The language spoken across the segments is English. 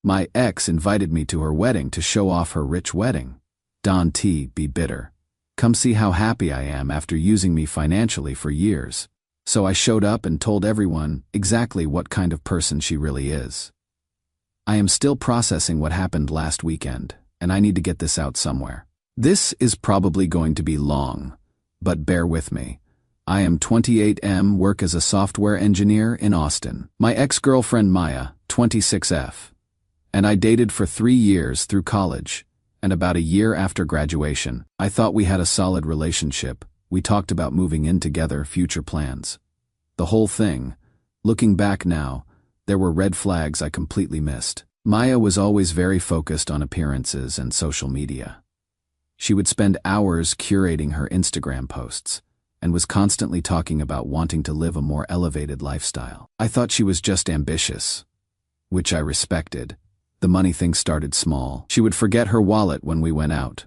My ex invited me to her wedding to show off her rich wedding. Don't be bitter. Come see how happy I am after using me financially for years. So I showed up and told everyone exactly what kind of person she really is. I am still processing what happened last weekend, and I need to get this out somewhere. This is probably going to be long, but bear with me. I am 28M, work as a software engineer in Austin. My ex-girlfriend Maya, 26F. And I dated for 3 years through college, and about a year after graduation. I thought we had a solid relationship. We talked about moving in together, future plans. The whole thing, looking back now, there were red flags I completely missed. Maya was always very focused on appearances and social media. She would spend hours curating her Instagram posts, and was constantly talking about wanting to live a more elevated lifestyle. I thought she was just ambitious, which I respected. The money thing started small. She would forget her wallet when we went out,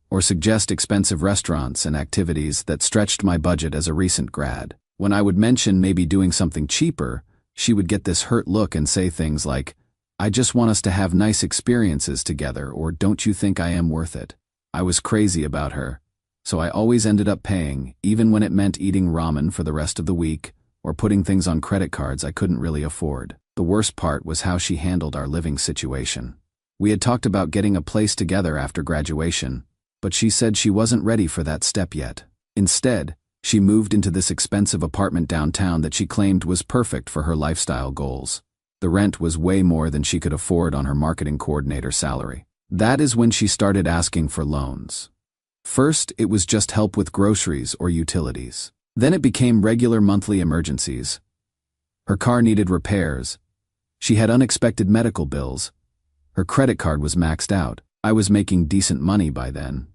or suggest expensive restaurants and activities that stretched my budget as a recent grad. When I would mention maybe doing something cheaper, she would get this hurt look and say things like, "I just want us to have nice experiences together," or "Don't you think I am worth it?" I was crazy about her, so I always ended up paying, even when it meant eating ramen for the rest of the week, or putting things on credit cards I couldn't really afford. The worst part was how she handled our living situation. We had talked about getting a place together after graduation, but she said she wasn't ready for that step yet. Instead, she moved into this expensive apartment downtown that she claimed was perfect for her lifestyle goals. The rent was way more than she could afford on her marketing coordinator salary. That is when she started asking for loans. First, it was just help with groceries or utilities. Then it became regular monthly emergencies. Her car needed repairs. She had unexpected medical bills. Her credit card was maxed out. I was making decent money by then,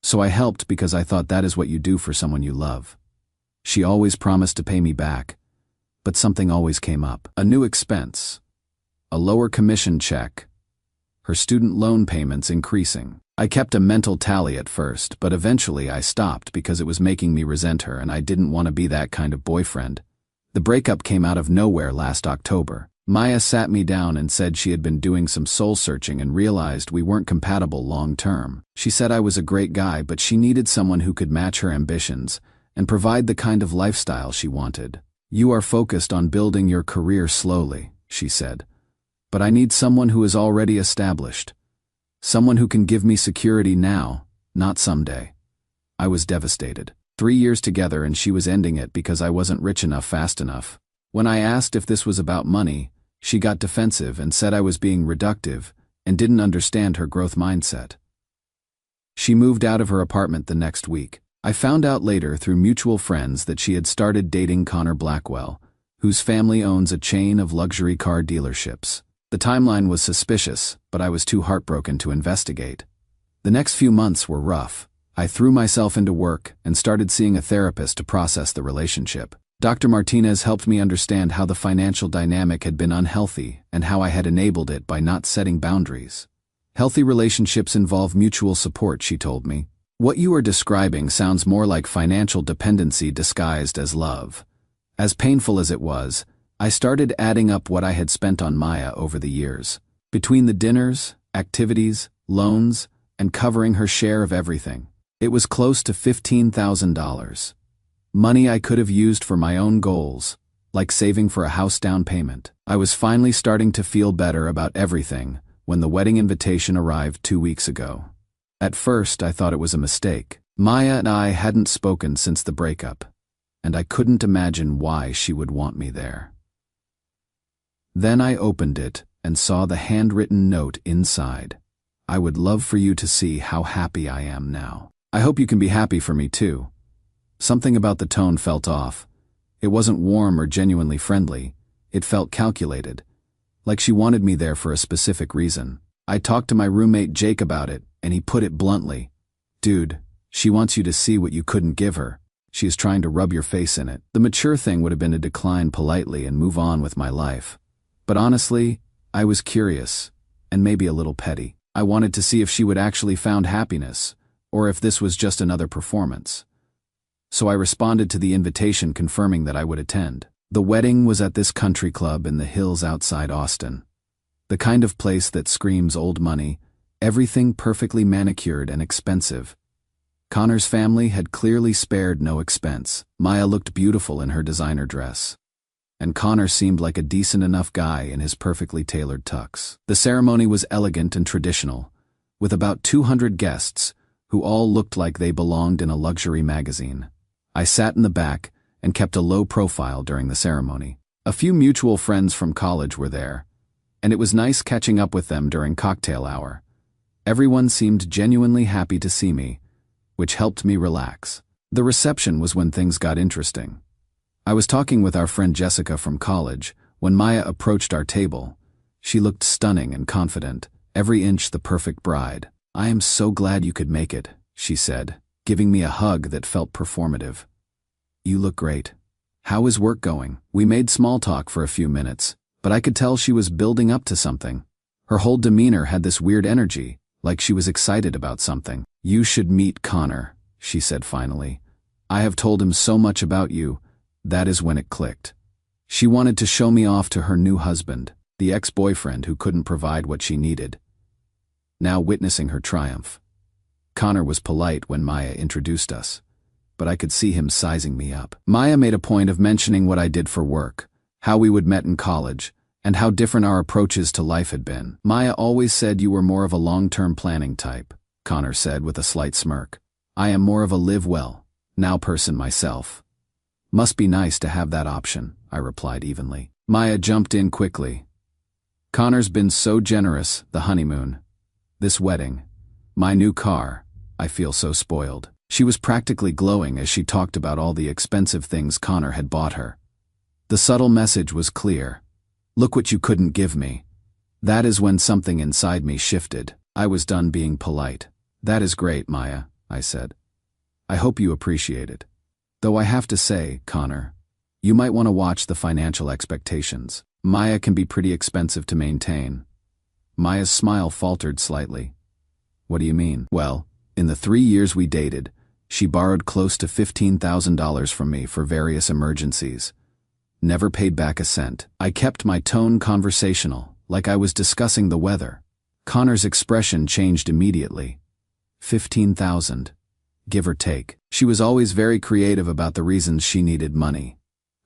so I helped because I thought that is what you do for someone you love. She always promised to pay me back, but something always came up. A new expense, a lower commission check, her student loan payments increasing. I kept a mental tally at first, but eventually I stopped because it was making me resent her and I didn't want to be that kind of boyfriend. The breakup came out of nowhere last October. Maya sat me down and said she had been doing some soul-searching and realized we weren't compatible long-term. She said I was a great guy, but she needed someone who could match her ambitions and provide the kind of lifestyle she wanted. "You are focused on building your career slowly," she said, "but I need someone who is already established. Someone who can give me security now, not someday." I was devastated. 3 years together and she was ending it because I wasn't rich enough fast enough. When I asked if this was about money, she got defensive and said I was being reductive and didn't understand her growth mindset. She moved out of her apartment the next week. I found out later through mutual friends that she had started dating Connor Blackwell, whose family owns a chain of luxury car dealerships. The timeline was suspicious, but I was too heartbroken to investigate. The next few months were rough. I threw myself into work and started seeing a therapist to process the relationship. Dr. Martinez helped me understand how the financial dynamic had been unhealthy and how I had enabled it by not setting boundaries. Healthy relationships involve mutual support, she told me. What you are describing sounds more like financial dependency disguised as love. As painful as it was, I started adding up what I had spent on Maya over the years. Between the dinners, activities, loans, and covering her share of everything, it was close to $15,000. Money I could have used for my own goals, like saving for a house down payment. I was finally starting to feel better about everything when the wedding invitation arrived 2 weeks ago. At first, I thought it was a mistake. Maya and I hadn't spoken since the breakup, and I couldn't imagine why she would want me there. Then I opened it and saw the handwritten note inside. "I would love for you to see how happy I am now. I hope you can be happy for me too." Something about the tone felt off. It wasn't warm or genuinely friendly. It felt calculated, like she wanted me there for a specific reason. I talked to my roommate Jake about it, and he put it bluntly. "Dude, she wants you to see what you couldn't give her. She is trying to rub your face in it." The mature thing would have been to decline politely and move on with my life. But honestly, I was curious, and maybe a little petty. I wanted to see if she would actually found happiness, or if this was just another performance. So I responded to the invitation confirming that I would attend. The wedding was at this country club in the hills outside Austin. The kind of place that screams old money, everything perfectly manicured and expensive. Connor's family had clearly spared no expense. Maya looked beautiful in her designer dress, and Connor seemed like a decent enough guy in his perfectly tailored tux. The ceremony was elegant and traditional, with about 200 guests, who all looked like they belonged in a luxury magazine. I sat in the back and kept a low profile during the ceremony. A few mutual friends from college were there, and it was nice catching up with them during cocktail hour. Everyone seemed genuinely happy to see me, which helped me relax. The reception was when things got interesting. I was talking with our friend Jessica from college when Maya approached our table. She looked stunning and confident, every inch the perfect bride. "I am so glad you could make it," she said, giving me a hug that felt performative. "You look great. How is work going?" We made small talk for a few minutes, but I could tell she was building up to something. Her whole demeanor had this weird energy, like she was excited about something. "You should meet Connor," she said finally. "I have told him so much about you." That is when it clicked. She wanted to show me off to her new husband, the ex-boyfriend who couldn't provide what she needed. Now witnessing her triumph. Connor was polite when Maya introduced us, but I could see him sizing me up. Maya made a point of mentioning what I did for work, how we would met in college, and how different our approaches to life had been. "Maya always said you were more of a long-term planning type," Connor said with a slight smirk. "I am more of a live well, now person myself." "Must be nice to have that option," I replied evenly. Maya jumped in quickly. "Connor's been so generous, the honeymoon, this wedding, my new car, I feel so spoiled." She was practically glowing as she talked about all the expensive things Connor had bought her. The subtle message was clear. "Look what you couldn't give me." That is when something inside me shifted. I was done being polite. "That is great, Maya," I said. "I hope you appreciate it. Though I have to say, Connor, you might want to watch the financial expectations. Maya can be pretty expensive to maintain." Maya's smile faltered slightly. "What do you mean?" "Well, in the 3 years we dated, she borrowed close to $15,000 from me for various emergencies. Never paid back a cent." I kept my tone conversational, like I was discussing the weather. Connor's expression changed immediately. 15,000. Give or take. She was always very creative about the reasons she needed money.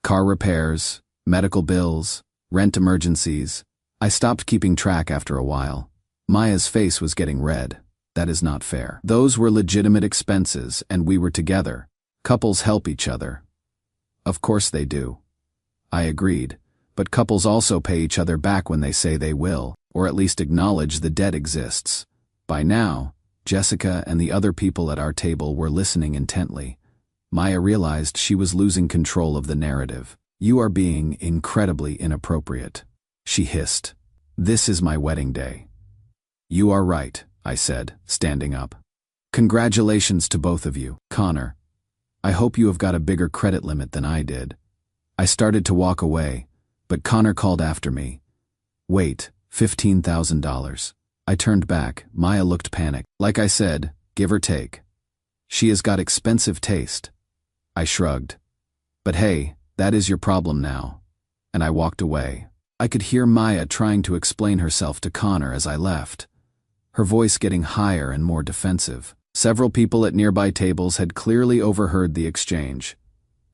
Car repairs, medical bills, rent emergencies. I stopped keeping track after a while. Maya's face was getting red. "That is not fair. Those were legitimate expenses, and we were together. Couples help each other." "Of course they do." I agreed, but couples also pay each other back when they say they will, or at least acknowledge the debt exists. By now, Jessica and the other people at our table were listening intently. Maya realized she was losing control of the narrative. "You are being incredibly inappropriate," she hissed. "This is my wedding day." "You are right," I said, standing up. "Congratulations to both of you. Connor, I hope you have got a bigger credit limit than I did." I started to walk away, but Connor called after me. "Wait, $15,000. I turned back. Maya looked panicked. "Like I said, give or take. She has got expensive taste." I shrugged. "But hey, that is your problem now." And I walked away. I could hear Maya trying to explain herself to Connor as I left, her voice getting higher and more defensive. Several people at nearby tables had clearly overheard the exchange,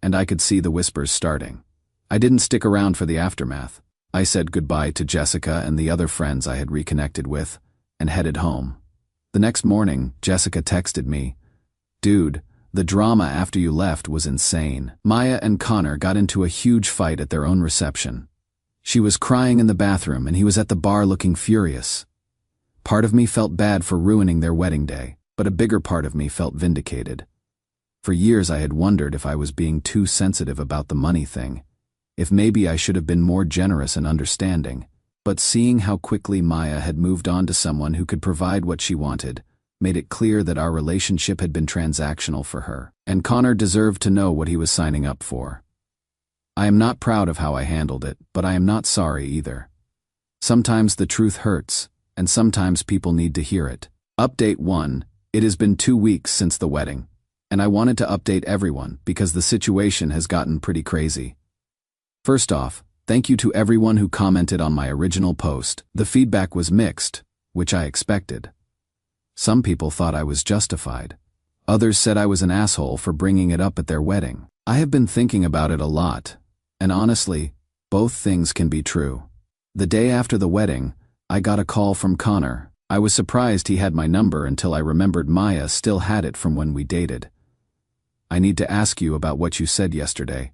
and I could see the whispers starting. I didn't stick around for the aftermath. I said goodbye to Jessica and the other friends I had reconnected with, and headed home. The next morning, Jessica texted me, "Dude, the drama after you left was insane." Maya and Connor got into a huge fight at their own reception. She was crying in the bathroom and he was at the bar looking furious. Part of me felt bad for ruining their wedding day, but a bigger part of me felt vindicated. For years I had wondered if I was being too sensitive about the money thing, if maybe I should have been more generous and understanding. But seeing how quickly Maya had moved on to someone who could provide what she wanted made it clear that our relationship had been transactional for her, and Connor deserved to know what he was signing up for. I am not proud of how I handled it, but I am not sorry either. Sometimes the truth hurts, and sometimes people need to hear it. Update 1. It has been 2 weeks since the wedding, and I wanted to update everyone because the situation has gotten pretty crazy. First off, Thank you to everyone who commented on my original post. The feedback was mixed, which I expected. Some people thought I was justified. Others said I was an asshole for bringing it up at their wedding. I have been thinking about it a lot, and honestly, both things can be true. The day after the wedding, I got a call from Connor. I was surprised he had my number until I remembered Maya still had it from when we dated. "I need to ask you about what you said yesterday,"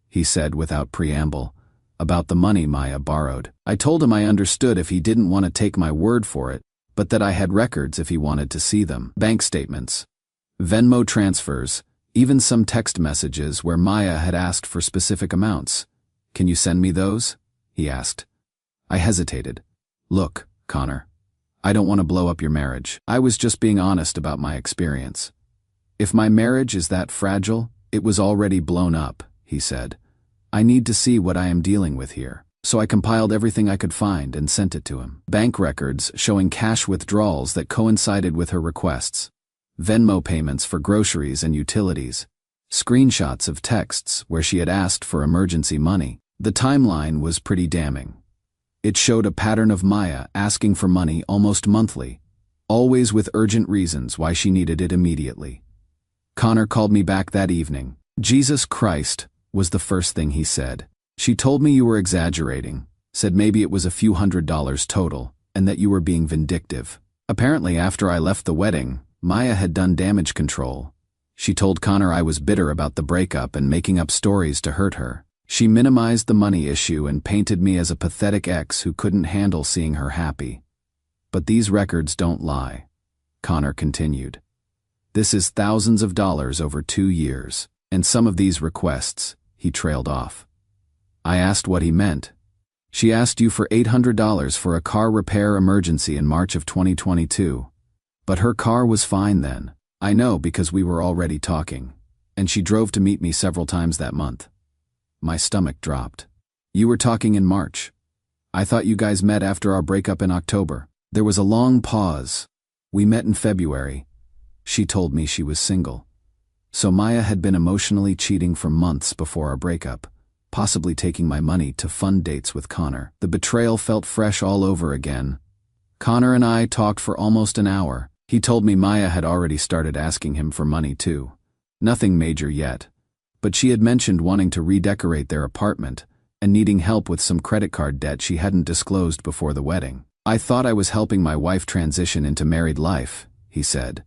he said without preamble, about the money Maya borrowed. I told him I understood if he didn't want to take my word for it, but that I had records if he wanted to see them. Bank statements, Venmo transfers, even some text messages where Maya had asked for specific amounts. "Can you send me those?" he asked. I hesitated. "Look, Connor, I don't want to blow up your marriage. I was just being honest about my experience. If my marriage is that fragile, it was already blown up," he said. "I need to see what I am dealing with here." So I compiled everything I could find and sent it to him. Bank records showing cash withdrawals that coincided with her requests, Venmo payments for groceries and utilities, screenshots of texts where she had asked for emergency money. The timeline was pretty damning. It showed a pattern of Maya asking for money almost monthly, always with urgent reasons why she needed it immediately. Connor called me back that evening. "Jesus Christ," was the first thing he said. "She told me you were exaggerating, said maybe it was a few $100s total, and that you were being vindictive." Apparently after I left the wedding, Maya had done damage control. She told Connor I was bitter about the breakup and making up stories to hurt her. She minimized the money issue and painted me as a pathetic ex who couldn't handle seeing her happy. "But these records don't lie," Connor continued. "This is thousands of dollars over 2 years, and some of these requests," he trailed off. I asked what he meant. "She asked you for $800 for a car repair emergency in March of 2022. But her car was fine then. I know because we were already talking, and she drove to meet me several times that month." My stomach dropped. "You were talking in March. I thought you guys met after our breakup in October." There was a long pause. "We met in February. She told me she was single." So Maya had been emotionally cheating for months before our breakup, possibly taking my money to fund dates with Connor. The betrayal felt fresh all over again. Connor and I talked for almost an hour. He told me Maya had already started asking him for money too. Nothing major yet, but she had mentioned wanting to redecorate their apartment and needing help with some credit card debt she hadn't disclosed before the wedding. "I thought I was helping my wife transition into married life," he said,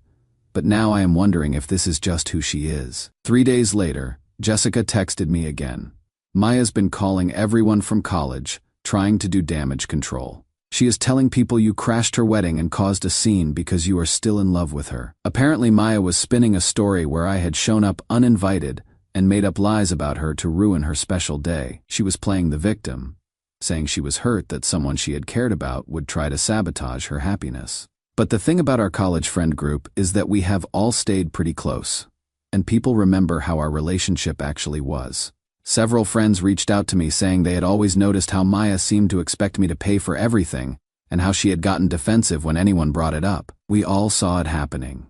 "but now I am wondering if this is just who she is." 3 days later, Jessica texted me again. "Maya's been calling everyone from college, trying to do damage control. She is telling people you crashed her wedding and caused a scene because you are still in love with her." Apparently Maya was spinning a story where I had shown up uninvited and made up lies about her to ruin her special day. She was playing the victim, saying she was hurt that someone she had cared about would try to sabotage her happiness. But the thing about our college friend group is that we have all stayed pretty close, and people remember how our relationship actually was. Several friends reached out to me saying they had always noticed how Maya seemed to expect me to pay for everything and how she had gotten defensive when anyone brought it up. We all saw it happening.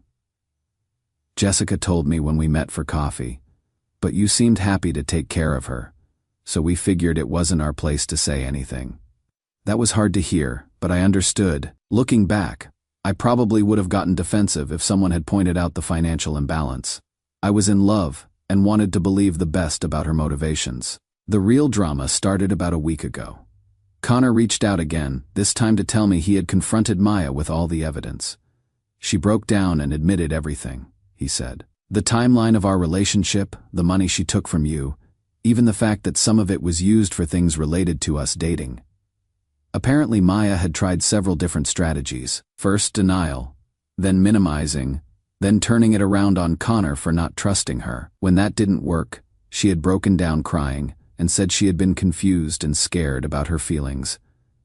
Jessica told me when we met for coffee, "But you seemed happy to take care of her, so we figured it wasn't our place to say anything." That was hard to hear, but I understood. Looking back, I probably would have gotten defensive if someone had pointed out the financial imbalance. I was in love and wanted to believe the best about her motivations. The real drama started about a week ago. Connor reached out again, this time to tell me he had confronted Maya with all the evidence. "She broke down and admitted everything," he said. "The timeline of our relationship, the money she took from you, even the fact that some of it was used for things related to us dating." Apparently Maya had tried several different strategies. First denial, then minimizing, then turning it around on Connor for not trusting her. When that didn't work, she had broken down crying and said she had been confused and scared about her feelings,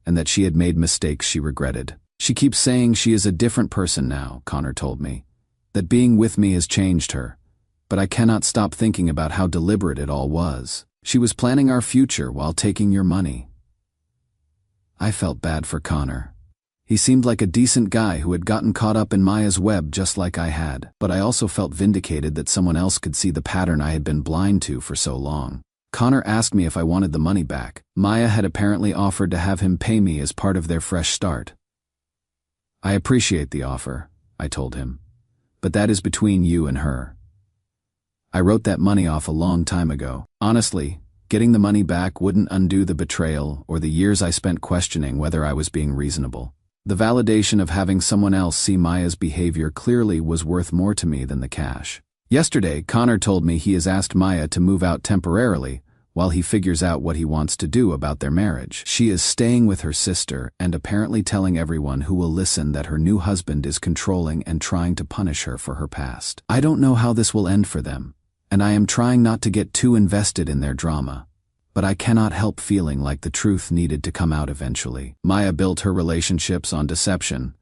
and that she had made mistakes she regretted. "She keeps saying she is a different person now," Connor told me, "that being with me has changed her, but I cannot stop thinking about how deliberate it all was. She was planning our future while taking your money." I felt bad for Connor. He seemed like a decent guy who had gotten caught up in Maya's web just like I had, but I also felt vindicated that someone else could see the pattern I had been blind to for so long. Connor asked me if I wanted the money back. Maya had apparently offered to have him pay me as part of their fresh start. I appreciate the offer, I told him, but that is between you and her. I wrote that money off a long time ago. Honestly, getting the money back wouldn't undo the betrayal or the years I spent questioning whether I was being reasonable. The validation of having someone else see Maya's behavior clearly was worth more to me than the cash. Yesterday, Connor told me he has asked Maya to move out temporarily while he figures out what he wants to do about their marriage. She is staying with her sister and apparently telling everyone who will listen that her new husband is controlling and trying to punish her for her past. I don't know how this will end for them, and I am trying not to get too invested in their drama, but I cannot help feeling like the truth needed to come out eventually. Maya built her relationships on deception,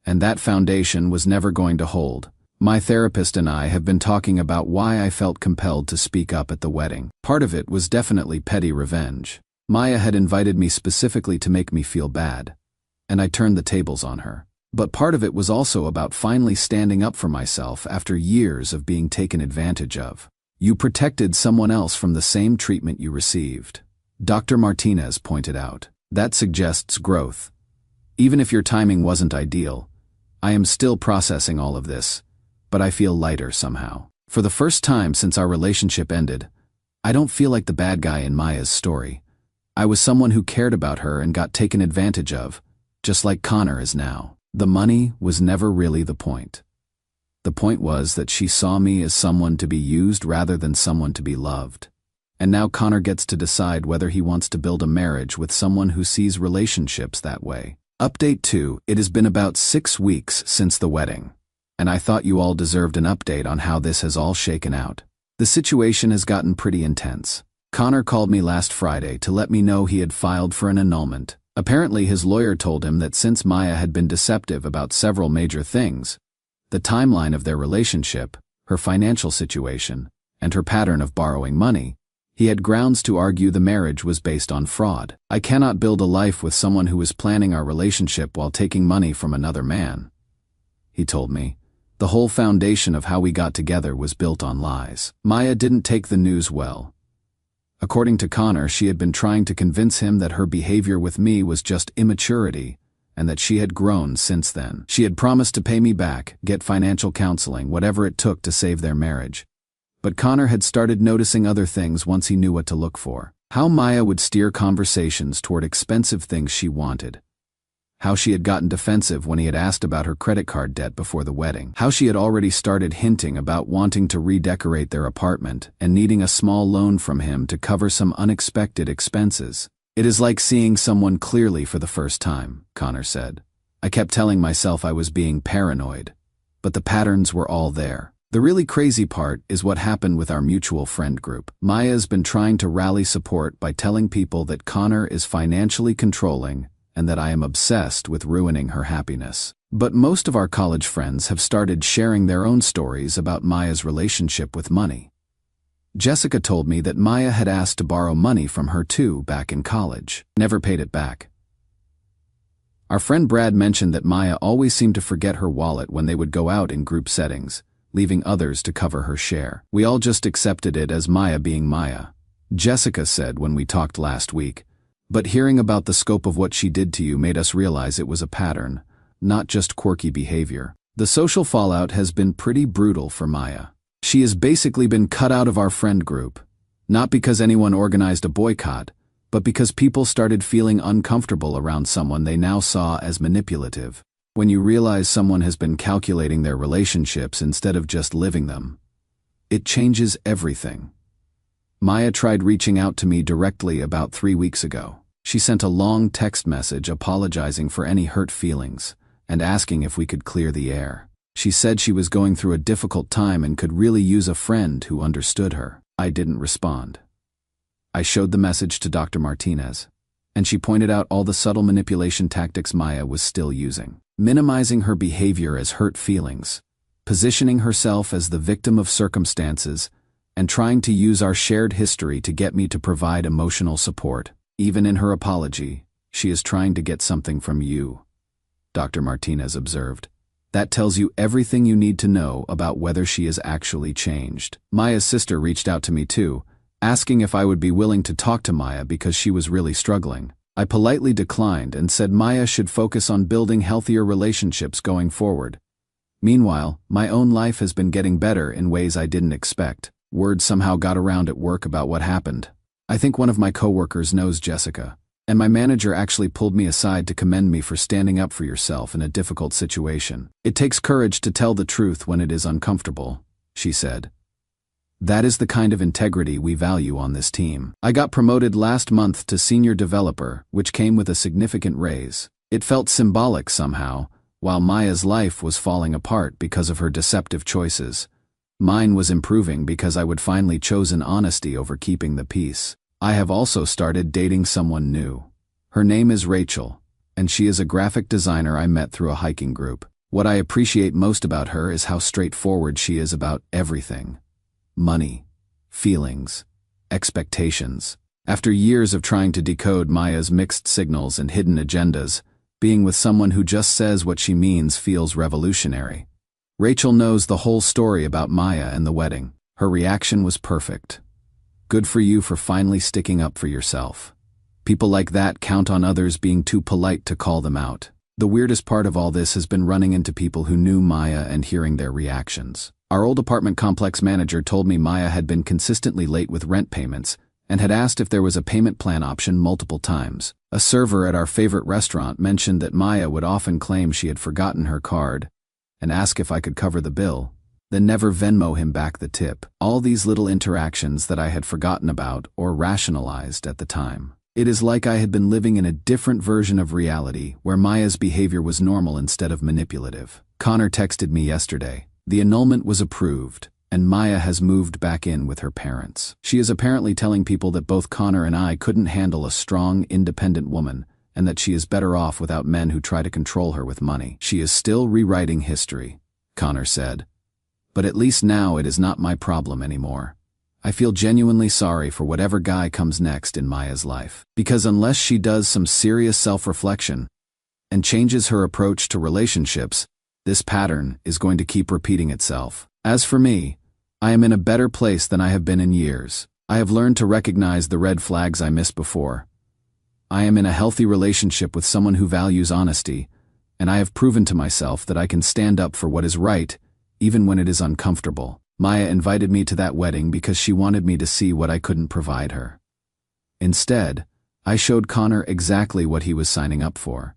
and that foundation was never going to hold. My therapist and I have been talking about why I felt compelled to speak up at the wedding. Part of it was definitely petty revenge. Maya had invited me specifically to make me feel bad, and I turned the tables on her. But part of it was also about finally standing up for myself after years of being taken advantage of. You protected someone else from the same treatment you received, Dr. Martinez pointed out. That suggests growth. Even if your timing wasn't ideal, I am still processing all of this, but I feel lighter somehow. For the first time since our relationship ended, I don't feel like the bad guy in Maya's story. I was someone who cared about her and got taken advantage of, just like Connor is now. The money was never really the point. The point was that she saw me as someone to be used rather than someone to be loved. And now Connor gets to decide whether he wants to build a marriage with someone who sees relationships that way. Update 2. It has been about 6 weeks since the wedding, and I thought you all deserved an update on how this has all shaken out. The situation has gotten pretty intense. Connor called me last Friday to let me know he had filed for an annulment. Apparently his lawyer told him that since Maya had been deceptive about several major things, the timeline of their relationship, her financial situation, and her pattern of borrowing money, he had grounds to argue the marriage was based on fraud. I cannot build a life with someone who is planning our relationship while taking money from another man, he told me. The whole foundation of how we got together was built on lies. Maya didn't take the news well. According to Connor, she had been trying to convince him that her behavior with me was just immaturity and that she had grown since then. She had promised to pay me back, get financial counseling, whatever it took to save their marriage. But Connor had started noticing other things once he knew what to look for. How Maya would steer conversations toward expensive things she wanted. How she had gotten defensive when he had asked about her credit card debt before the wedding. How she had already started hinting about wanting to redecorate their apartment and needing a small loan from him to cover some unexpected expenses. It is like seeing someone clearly for the first time, Connor said. I kept telling myself I was being paranoid, but the patterns were all there. The really crazy part is what happened with our mutual friend group. Maya's been trying to rally support by telling people that Connor is financially controlling and that I am obsessed with ruining her happiness. But most of our college friends have started sharing their own stories about Maya's relationship with money. Jessica told me that Maya had asked to borrow money from her too back in college, never paid it back. Our friend Brad mentioned that Maya always seemed to forget her wallet when they would go out in group settings, leaving others to cover her share. We all just accepted it as Maya being Maya, Jessica said when we talked last week. But hearing about the scope of what she did to you made us realize it was a pattern, not just quirky behavior. The social fallout has been pretty brutal for Maya. She has basically been cut out of our friend group, not because anyone organized a boycott, but because people started feeling uncomfortable around someone they now saw as manipulative. When you realize someone has been calculating their relationships instead of just living them, it changes everything. Maya tried reaching out to me directly about 3 weeks ago. She sent a long text message apologizing for any hurt feelings and asking if we could clear the air. She said she was going through a difficult time and could really use a friend who understood her. I didn't respond. I showed the message to Dr. Martinez, and she pointed out all the subtle manipulation tactics Maya was still using. Minimizing her behavior as hurt feelings, positioning herself as the victim of circumstances, and trying to use our shared history to get me to provide emotional support. Even in her apology, she is trying to get something from you, Dr. Martinez observed. That tells you everything you need to know about whether she is actually changed. Maya's sister reached out to me too, asking if I would be willing to talk to Maya because she was really struggling. I politely declined and said Maya should focus on building healthier relationships going forward. Meanwhile, my own life has been getting better in ways I didn't expect. Word somehow got around at work about what happened. I think one of my coworkers knows Jessica, and my manager actually pulled me aside to commend me for standing up for yourself in a difficult situation. It takes courage to tell the truth when it is uncomfortable, she said. That is the kind of integrity we value on this team. I got promoted last month to senior developer, which came with a significant raise. It felt symbolic somehow. While Maya's life was falling apart because of her deceptive choices, mine was improving because I would finally chosen honesty over keeping the peace. I have also started dating someone new. Her name is Rachel, and she is a graphic designer I met through a hiking group. What I appreciate most about her is how straightforward she is about everything. Money, feelings, expectations. After years of trying to decode Maya's mixed signals and hidden agendas, being with someone who just says what she means feels revolutionary. Rachel knows the whole story about Maya and the wedding. Her reaction was perfect. Good for you for finally sticking up for yourself. People like that count on others being too polite to call them out. The weirdest part of all this has been running into people who knew Maya and hearing their reactions. Our old apartment complex manager told me Maya had been consistently late with rent payments and had asked if there was a payment plan option multiple times. A server at our favorite restaurant mentioned that Maya would often claim she had forgotten her card and ask if I could cover the bill, then never Venmo him back the tip. All these little interactions that I had forgotten about or rationalized at the time. It is like I had been living in a different version of reality where Maya's behavior was normal instead of manipulative. Connor texted me yesterday. The annulment was approved, and Maya has moved back in with her parents. She is apparently telling people that both Connor and I couldn't handle a strong, independent woman, and that she is better off without men who try to control her with money. She is still rewriting history, Connor said. But at least now it is not my problem anymore. I feel genuinely sorry for whatever guy comes next in Maya's life. Because unless she does some serious self-reflection and changes her approach to relationships, this pattern is going to keep repeating itself. As for me, I am in a better place than I have been in years. I have learned to recognize the red flags I missed before. I am in a healthy relationship with someone who values honesty, and I have proven to myself that I can stand up for what is right, even when it is uncomfortable. Maya invited me to that wedding because she wanted me to see what I couldn't provide her. Instead, I showed Connor exactly what he was signing up for.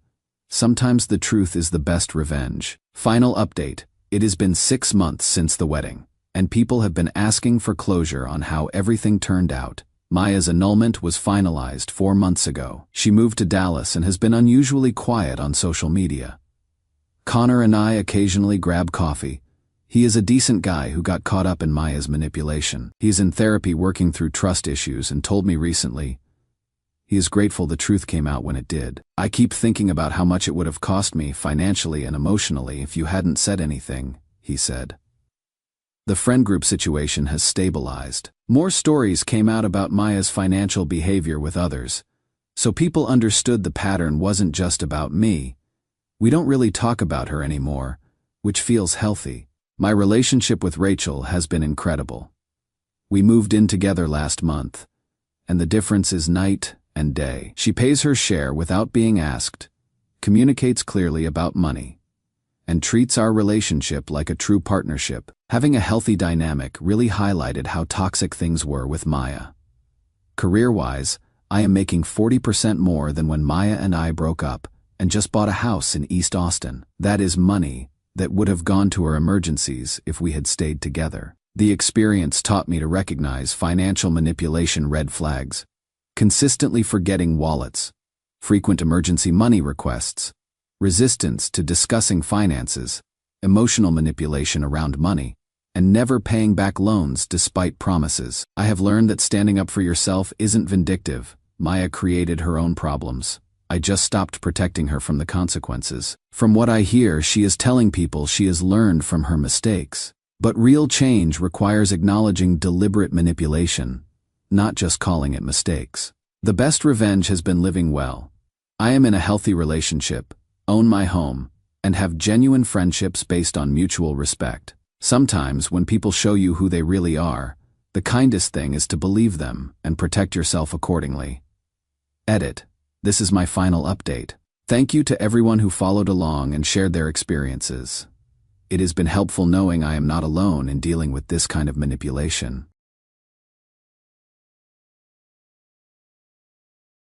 Sometimes the truth is the best revenge. Final update. It has been 6 months since the wedding, and people have been asking for closure on how everything turned out. Maya's annulment was finalized 4 months ago. She moved to Dallas and has been unusually quiet on social media. Connor and I occasionally grab coffee. He is a decent guy who got caught up in Maya's manipulation. He is in therapy working through trust issues and told me recently he is grateful the truth came out when it did. I keep thinking about how much it would have cost me financially and emotionally if you hadn't said anything, he said. The friend group situation has stabilized. More stories came out about Maya's financial behavior with others, so people understood the pattern wasn't just about me. We don't really talk about her anymore, which feels healthy. My relationship with Rachel has been incredible. We moved in together last month, and the difference is night and day. She pays her share without being asked, communicates clearly about money, and treats our relationship like a true partnership. Having a healthy dynamic really highlighted how toxic things were with Maya. Career-wise, I am making 40% more than when Maya and I broke up and just bought a house in East Austin. That is money that would have gone to our emergencies if we had stayed together. The experience taught me to recognize financial manipulation red flags. Consistently forgetting wallets, frequent emergency money requests, resistance to discussing finances, emotional manipulation around money, and never paying back loans despite promises. I have learned that standing up for yourself isn't vindictive. Maya created her own problems. I just stopped protecting her from the consequences. From what I hear, she is telling people she has learned from her mistakes. But real change requires acknowledging deliberate manipulation, not just calling it mistakes. The best revenge has been living well. I am in a healthy relationship, own my home, and have genuine friendships based on mutual respect. Sometimes, when people show you who they really are, The kindest thing is to believe them and protect yourself accordingly. Edit. This is my final update. Thank you to everyone who followed along and shared their experiences. It has been helpful knowing I am not alone in dealing with this kind of manipulation.